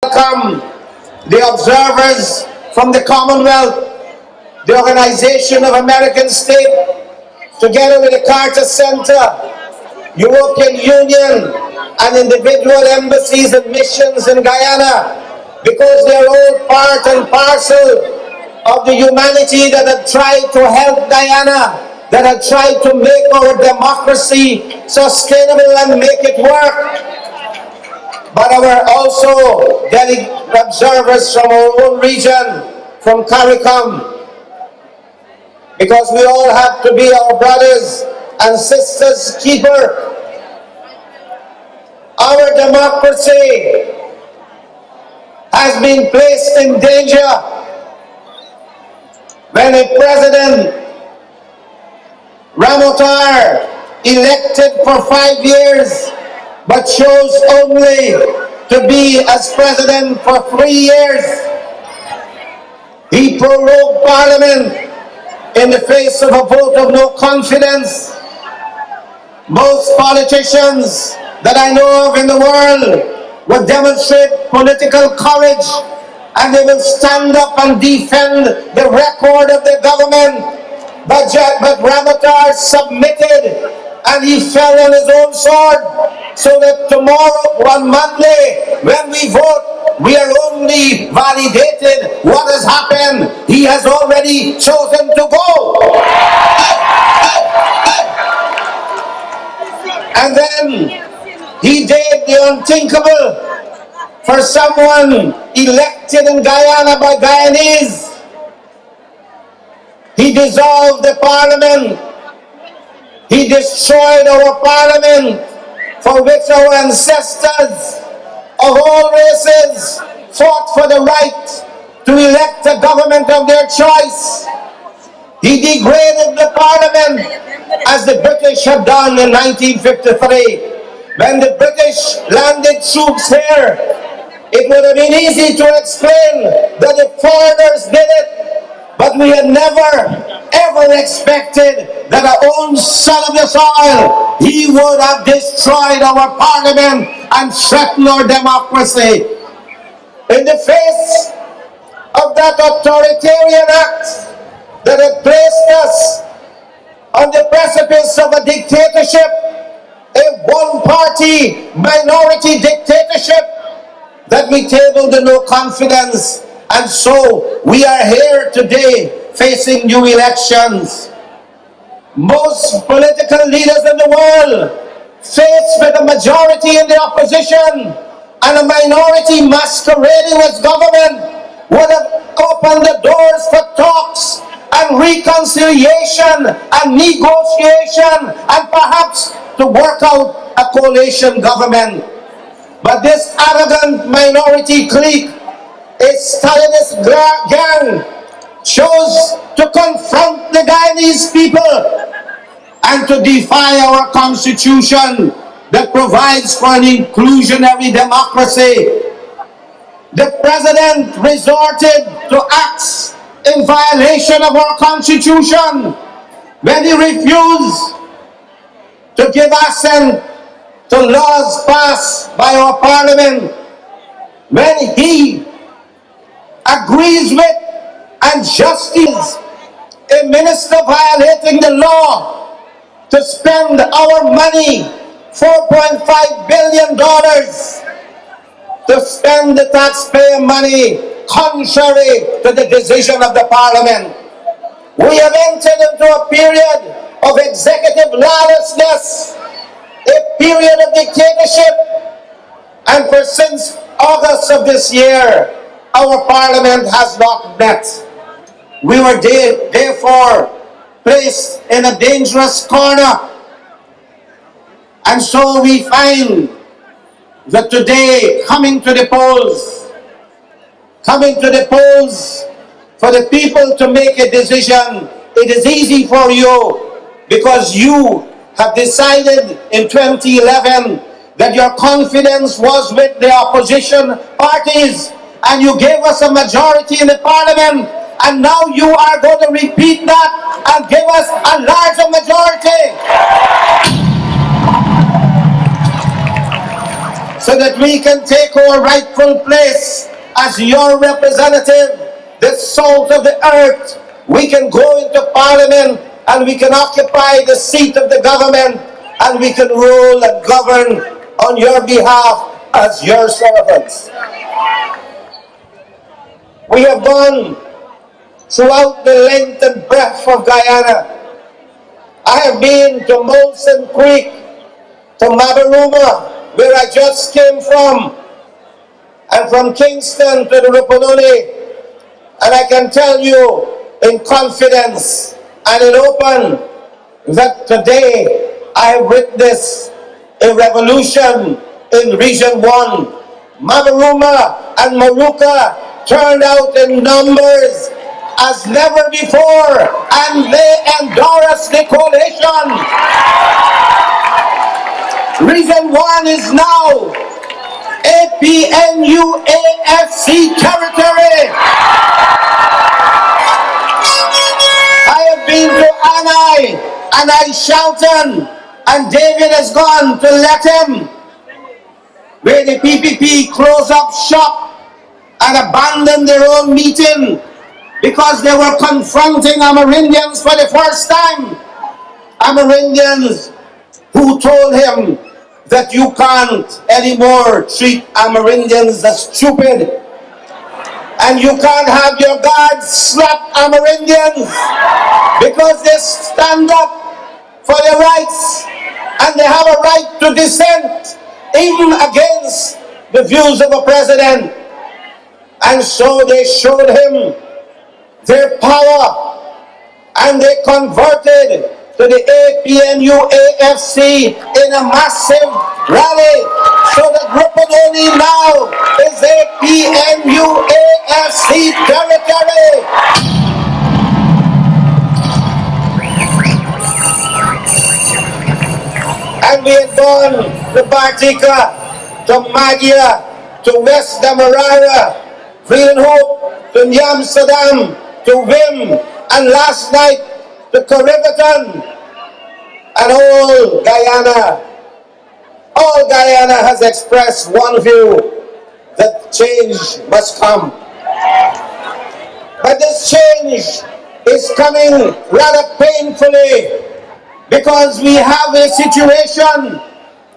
welcome the observers from the Commonwealth, the Organization of American States, together with the Carter Center, European Union, and individual embassies and missions in Guyana, because they are all part and parcel of the humanity that had tried to help Guyana, that had tried to make our democracy sustainable and make it work. But our also observers from our own region, from CARICOM, because we all have to be our brothers and sisters' keeper. Our democracy has been placed in danger when a President Ramotar, elected for 5 years, but chose only to be as president for 3 years. He prorogued Parliament in the face of a vote of no confidence. Most politicians that I know of in the world will demonstrate political courage, and they will stand up and defend the record of the government. But Ramotar submitted, and he fell on his own sword, so that tomorrow, on Monday, when we vote, we are only validated what has happened. He has already chosen to go. And then he did the unthinkable for someone elected in Guyana by Guyanese. He dissolved the parliament. He destroyed our parliament, for which our ancestors of all races fought for the right to elect a government of their choice. He degraded the parliament as the British had done in 1953. When the British landed troops here, it would have been easy to explain that the foreigners did it, but we had never ever expected that our own son of the soil, he would have destroyed our parliament and threatened our democracy. In the face of that authoritarian act that had placed us on the precipice of a dictatorship, a one-party minority dictatorship, that we tabled the no confidence. And so we are here today facing new elections. Most political leaders in the world, faced with a majority in the opposition and a minority masquerading as government, would have opened the doors for talks and reconciliation and negotiation and perhaps to work out a coalition government. But this arrogant minority clique, a Stalinist gang, chose to confront the Guyanese people and to defy our constitution that provides for an inclusionary democracy. The president resorted to acts in violation of our constitution when he refused to give assent to laws passed by our parliament, when he agrees with and justifies a minister violating the law to spend our money, $4.5 billion, to spend the taxpayer money contrary to the decision of the parliament. We have entered into a period of executive lawlessness, a period of dictatorship, and for since August of this year, our parliament has not met. We were therefore placed in a dangerous corner. And so we find that today, coming to the polls for the people to make a decision, it is easy for you because you have decided in 2011 that your confidence was with the opposition parties, and you gave us a majority in the parliament, and now you are going to repeat that and give us a larger majority. so that we can take our rightful place as your representative, the salt of the earth. We can go into parliament and we can occupy the seat of the government and we can rule and govern on your behalf as your servants. We have gone throughout the length and breadth of Guyana. I have been to Molson Creek, to Mabaruma, where I just came from, and from Kingston to the Rupununi, and I can tell you in confidence and in open that today I witnessed a revolution in Region 1. Mabaruma and Maruka turned out in numbers as never before, and they endorsed the coalition. Region 1 is now APNU-AFC territory. I have been to Anai Shelton, and David has gone to Lethem, where the PPP closed up shop and abandoned their own meeting because they were confronting Amerindians for the first time. Amerindians who told him that you can't anymore treat Amerindians as stupid, and you can't have your guards slap Amerindians because they stand up for their rights and they have a right to dissent even against the views of a president. And so they showed him their power and they converted to the APNU-AFC in a massive rally, so that Rupununi now is APNU-AFC territory. And we have gone to Bartica, to Magia, to West Damarara, Freedom Hope, to Nyamsterdam, to Wim, and last night to Corriverton, and all Guyana has expressed one view, that change must come. But this change is coming rather painfully, because we have a situation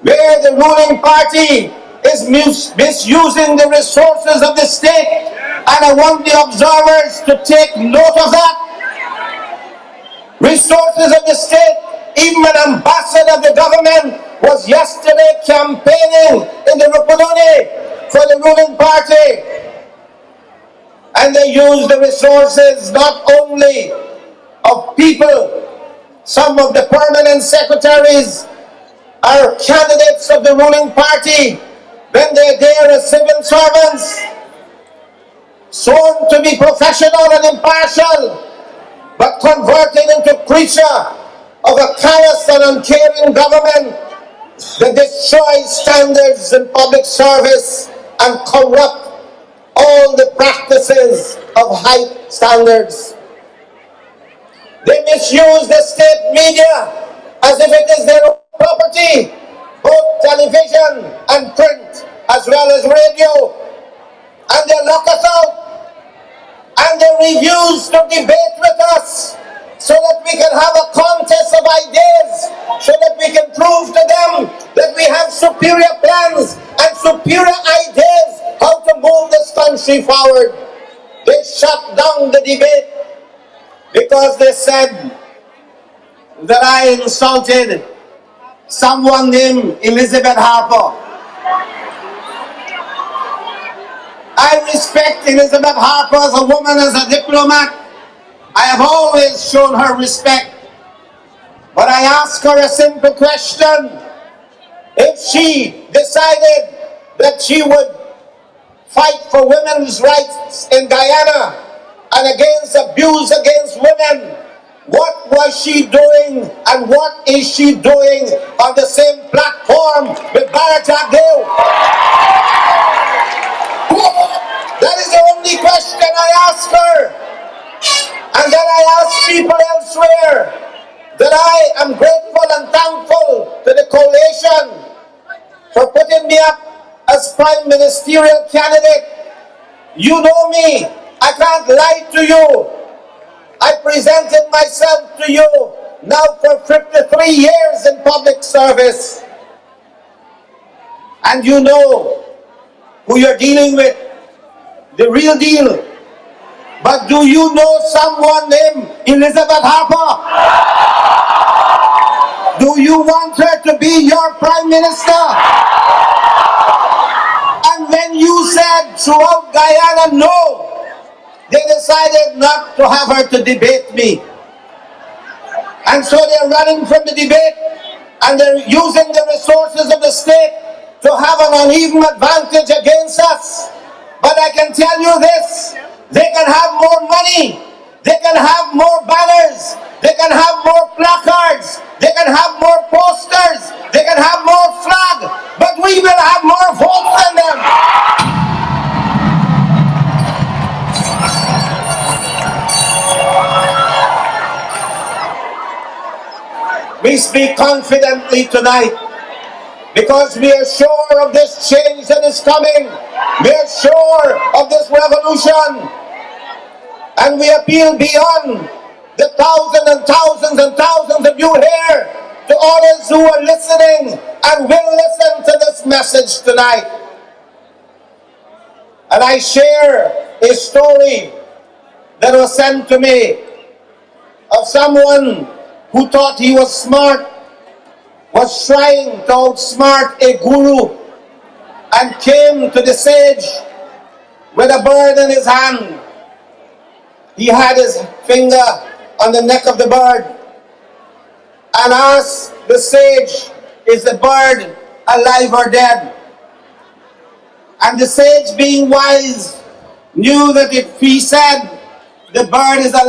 where the ruling party is misusing the resources of the state, and I want the observers to take note of that. Resources of the state. Even an ambassador of the government was yesterday campaigning in the Rupununi for the ruling party. And they used the resources not only of people. Some of the permanent secretaries are candidates of the ruling party when they're there as civil servants, sworn to be professional and impartial, but converted into creature of a callous and uncaring government that destroys standards in public service and corrupt all the practices of high standards. They misuse the state media as if it is their own property, both television and print, as well as radio, and they lock us out, and they refuse to debate with us, so that we can have a contest of ideas, so that we can prove to them that we have superior plans and superior ideas how to move this country forward. They shut down the debate because they said that I insulted someone named Elizabeth Harper. I respect Elizabeth Harper as a woman, as a diplomat. I have always shown her respect. But I ask her a simple question. If she decided that she would fight for women's rights in Guyana and against abuse against women, what was she doing and what is she doing on the same platform with Barajagdeo? That is the only question I ask her. And then I ask people elsewhere that I am grateful and thankful to the coalition for putting me up as prime ministerial candidate. You know me. I can't lie to you. I presented myself to you now for 53 years in public service. And you know who you're dealing with, the real deal. But do you know someone named Elizabeth Harper? Do you want her to be your prime minister? And when you said throughout Guyana no, they decided not to have her to debate me. And so they're running from the debate, and they're using the resources of the state to have an uneven advantage against us. But I can tell you this, they can have more money, they can have more banners, they can have more placards, they can have more posters, they can have more flag, but we will have more votes than them. We speak confidently tonight because we are sure of this change that is coming. We are sure of this revolution. And we appeal beyond the thousands and thousands and thousands of you here to others who are listening and will listen to this message tonight. And I share a story that was sent to me of someone who thought he was smart, was trying to outsmart a guru, and came to the sage with a bird in his hand. He had his finger on the neck of the bird and asked the sage, is the bird alive or dead? And the sage, being wise, knew that if he said the bird is alive,